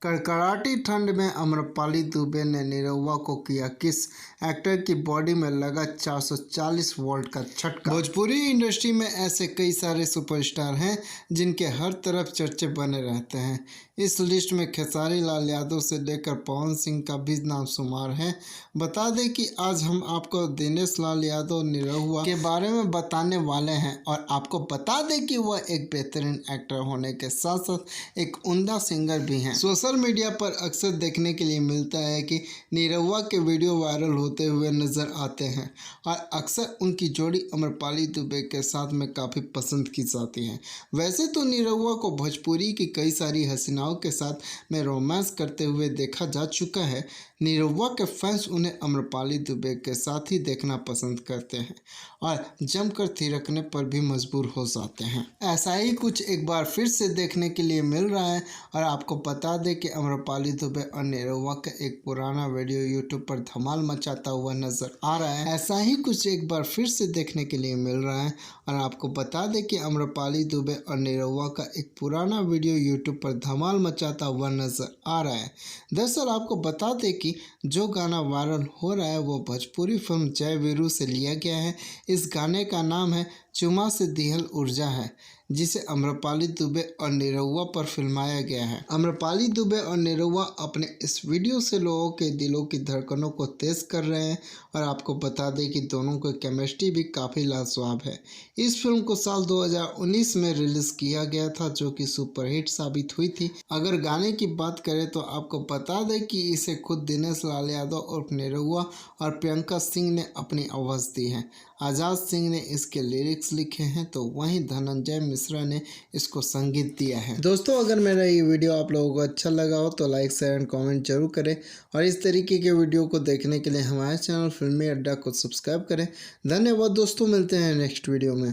कड़कड़ाती ठंड में आम्रपाली दुबे ने निरहुआ को किया किस, एक्टर की बॉडी में लगा 440 वोल्ट का झटका। भोजपुरी इंडस्ट्री में ऐसे कई सारे सुपरस्टार हैं जिनके हर तरफ चर्चे बने रहते हैं। इस लिस्ट में खेसारी लाल यादव से लेकर पवन सिंह का भी नाम शुमार है। बता दें कि आज हम आपको दिनेश लाल यादव निरहुआ के बारे में बताने वाले हैं और आपको बता दें कि वह एक बेहतरीन एक्टर होने के साथ साथ एक उम्दा सिंगर भी हैं। सोशल मीडिया पर अक्सर देखने के लिए मिलता है कि निरहुआ के वीडियो वायरल होते हुए नजर आते हैं और अक्सर उनकी जोड़ी आम्रपाली दुबे के साथ में काफ़ी पसंद की जाती है। वैसे तो निरहुआ को भोजपुरी की कई सारी हसीनाओं के साथ में रोमांस करते हुए देखा जा चुका है। निरहुआ के फैंस उन्हें आम्रपाली दुबे के साथ ही देखना पसंद करते हैं और जमकर थिरकने पर भी मजबूर हो जाते हैं। ऐसा ही कुछ एक बार फिर से देखने के लिए मिल रहा है और आपको बता दें कि आम्रपाली दुबे और निरहुआ का एक पुराना वीडियो यूट्यूब पर धमाल मचाता हुआ नजर आ रहा है। ऐसा ही कुछ एक बार फिर से देखने के लिए मिल रहा है और आपको बता दें कि आम्रपाली दुबे और निरहुआ का एक पुराना वीडियो यूट्यूब पर धमाल मचाता हुआ नजर आ रहा है। दरअसल आपको बता दें कि जो गाना वायरल हो रहा है वो भोजपुरी फिल्म जय वीरू से लिया गया है। इस गाने का नाम है चुमा से दिहल ऊर्जा है, जिसे आम्रपाली दुबे और निरहुआ पर फिल्माया गया है। आम्रपाली दुबे और निरहुआ अपने इस वीडियो से लोगों के दिलों की धड़कनों को तेज कर रहे हैं और आपको बता दें कि दोनों की केमिस्ट्री भी काफ़ी लाजवाब है। इस फिल्म को साल 2019 में रिलीज किया गया था, जो कि सुपरहिट साबित हुई थी। अगर गाने की बात करें तो आपको बता दें कि इसे खुद दिनेश लाल यादव और निरहुआ और प्रियंका सिंह ने अपनी आवाज़ दी है। आज़ाद सिंह ने इसके लिरिक्स लिखे हैं तो वहीं धनंजय मिश्रा ने इसको संगीत दिया है। दोस्तों, अगर मेरा ये वीडियो आप लोगों को अच्छा लगा हो तो लाइक शेयर एंड कमेंट जरूर करें और इस तरीके के वीडियो को देखने के लिए हमारे चैनल फिल्मी अड्डा को सब्सक्राइब करें। धन्यवाद दोस्तों, मिलते हैं नेक्स्ट वीडियो में।